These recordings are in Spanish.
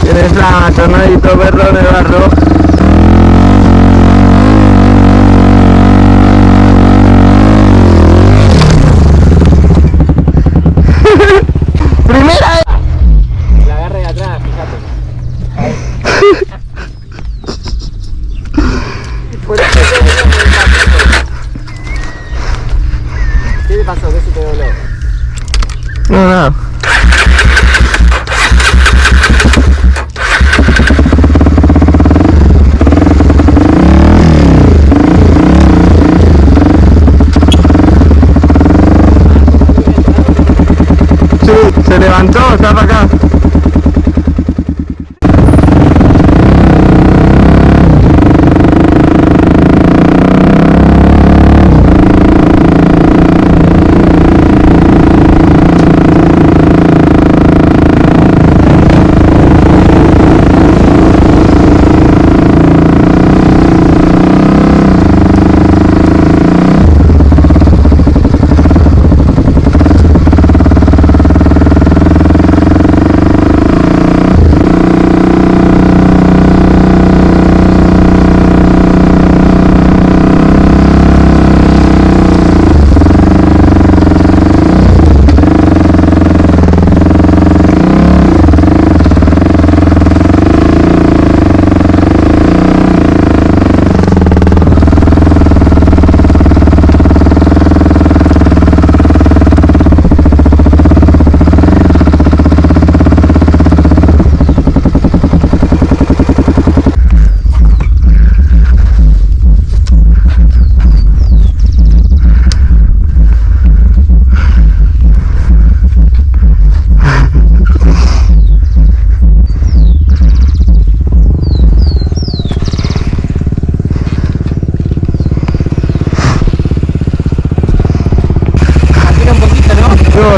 Tiene flama, tornadito, perro de barro. Primera vez. La agarre de atrás, fíjate. Por eso ¿qué te pasó? ¿Qué se te dobló? No, nada. Sí, se levantó, está para acá.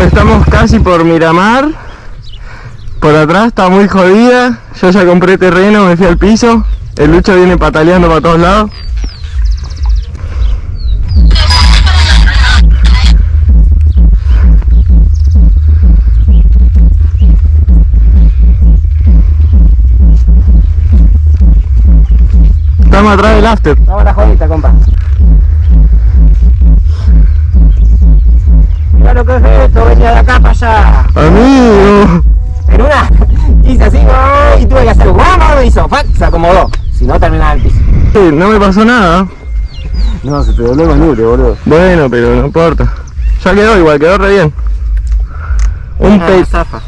Estamos casi por Miramar. Por atrás está muy jodida. Yo ya compré terreno, me fui al piso. El Lucho viene pataleando para todos lados. Estamos atrás del after. Vamos a la jodita, compa. Mira lo que es esto, venía de acá para allá. Amigo. En una hice así, y tuve que hacer guamo, hizo, se acomodó. Si no, terminaba el piso. Sí, no me pasó nada. No, se te dobló el manubrio, boludo. Bueno, pero no importa. Ya quedó igual, quedó re bien. Un pez. Zafa.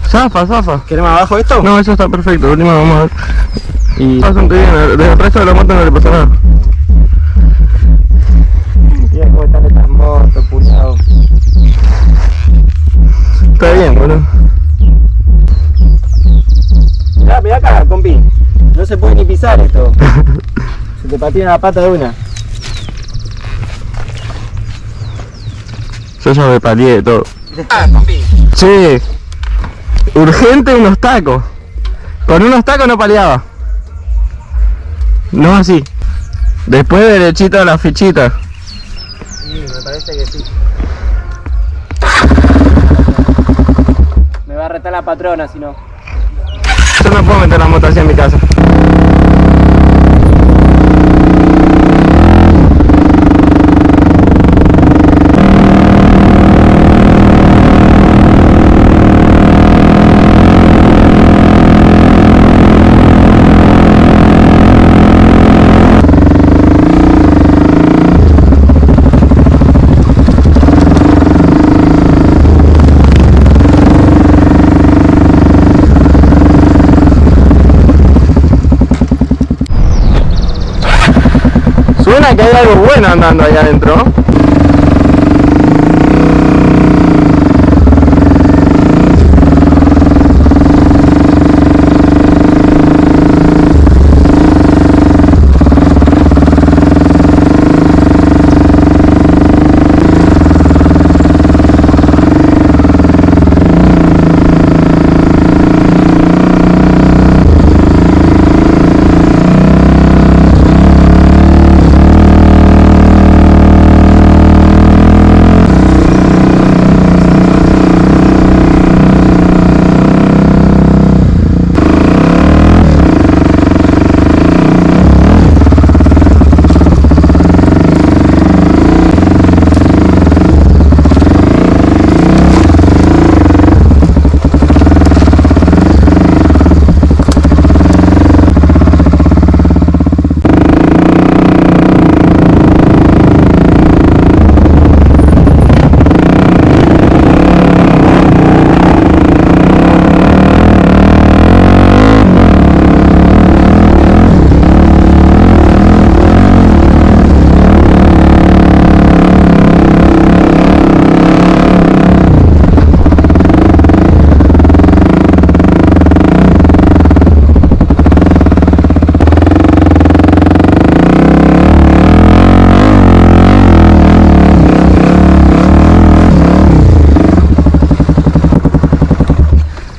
Zafa. ¿Queremos abajo esto? No, eso está perfecto. Última vamos a ver. Y bastante bien, del resto de la moto no le pasó nada. Mira cómo están estas motos, puñado. Está bien, boludo. Mirá acá, compi. No se puede ni pisar esto. Se te patina la pata de una. Yo ya me palié de todo. Compi. Sí. Urgente unos tacos. Con unos tacos no paleaba. No así. Después derechito a la fichita. Sí, me parece que sí. Me va a retar la patrona si no. Yo no puedo meter la moto así en mi casa. Suena que hay algo bueno andando allá adentro.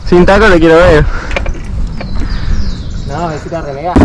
Sin taco le quiero ver. No, necesita renegar.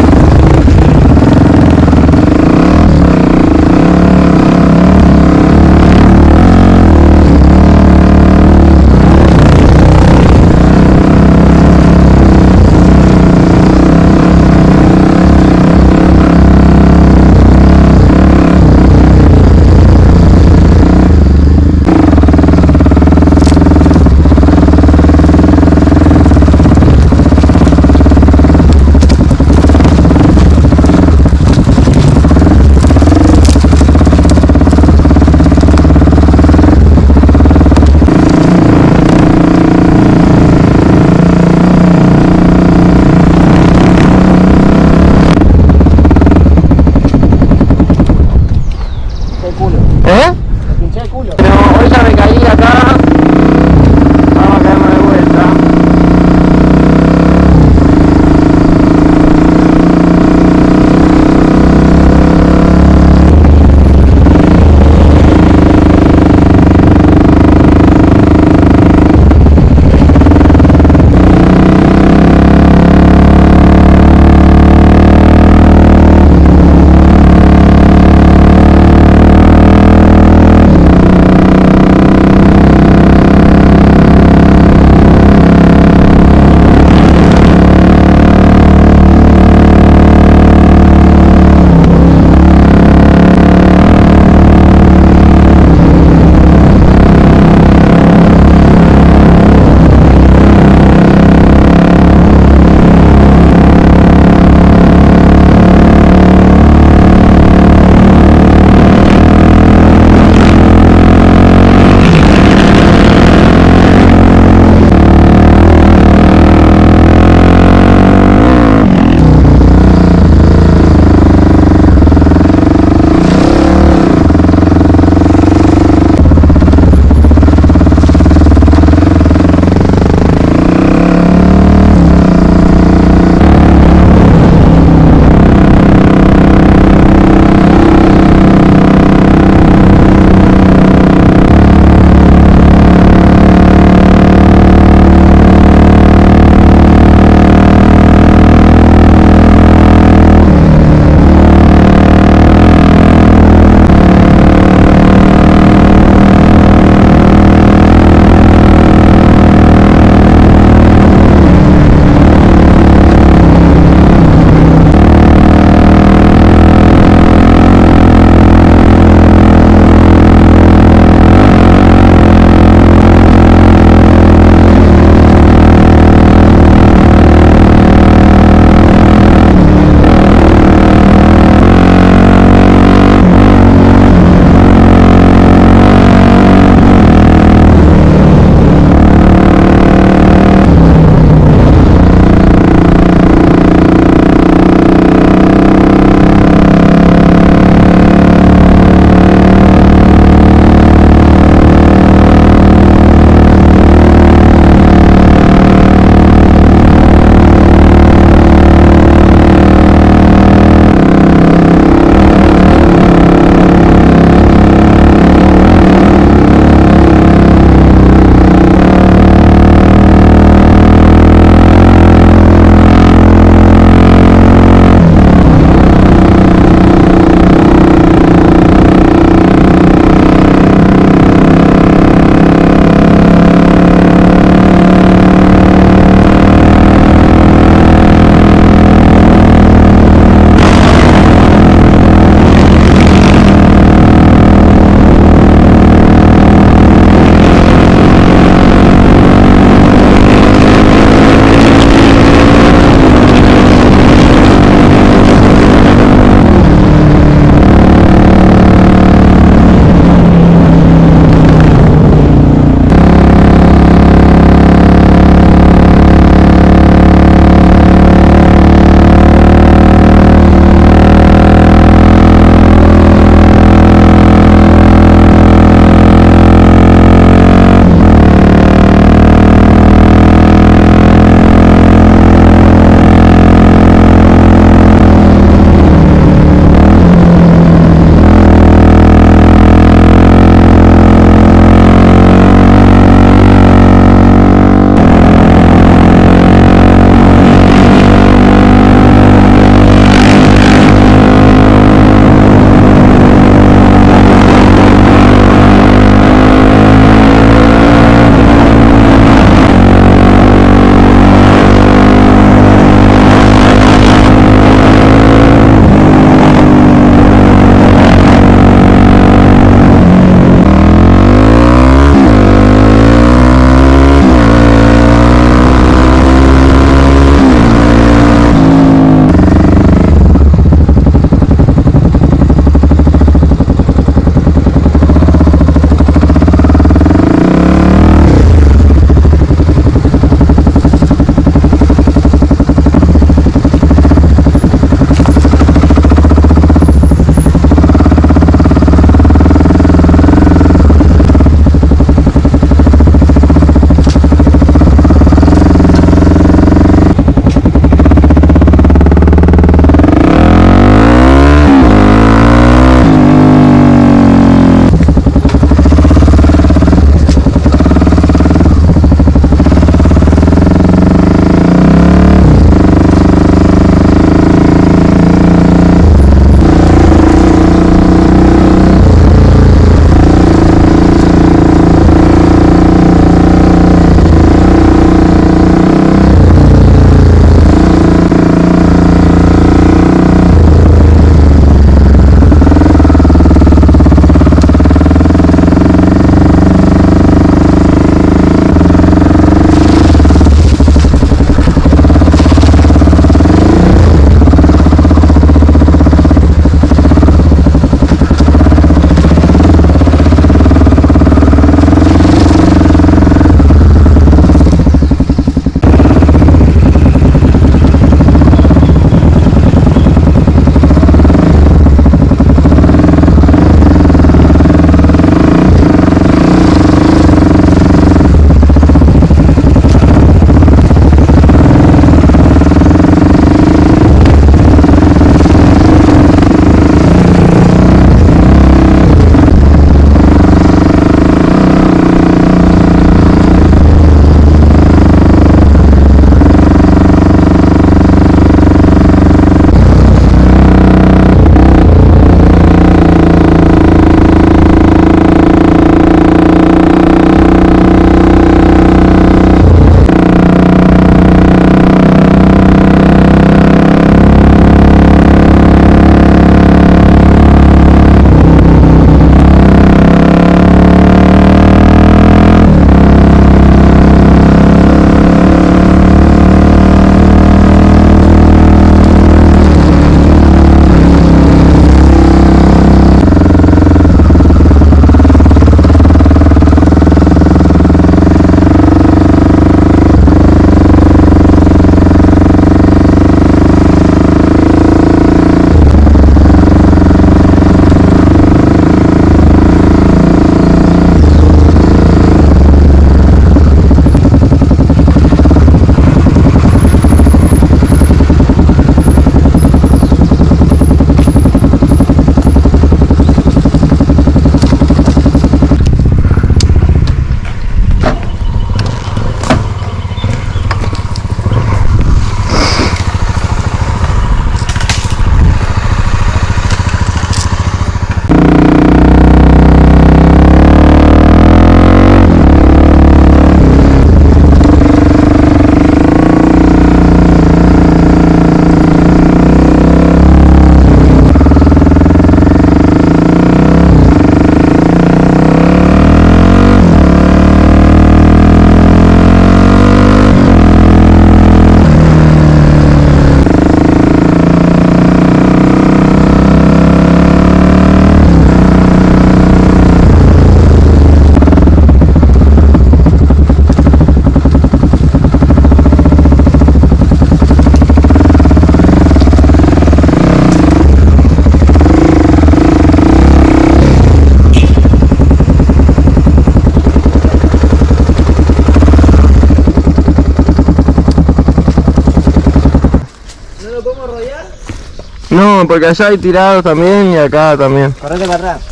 No, porque allá hay tirados también y acá también. Correte para atrás.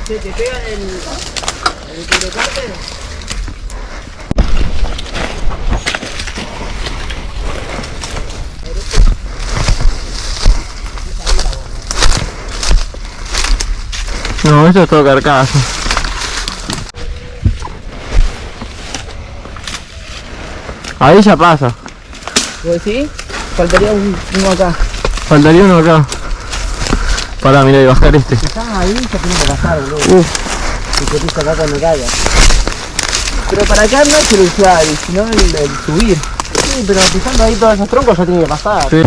¿Te pegan el cubrecarte? No, esto es todo carcasa. Ahí ya pasa. ¿Vos decís? Faltaría uno acá. Faltaría uno acá. Pará, mira, y bajar este. Si estás ahí, ya tienes que bajar, boludo. Si te pisa acá cuando caiga. Pero para acá no es crucial, sino el subir. Sí, pero pisando ahí todos esos troncos ya tiene que pasar. Sí.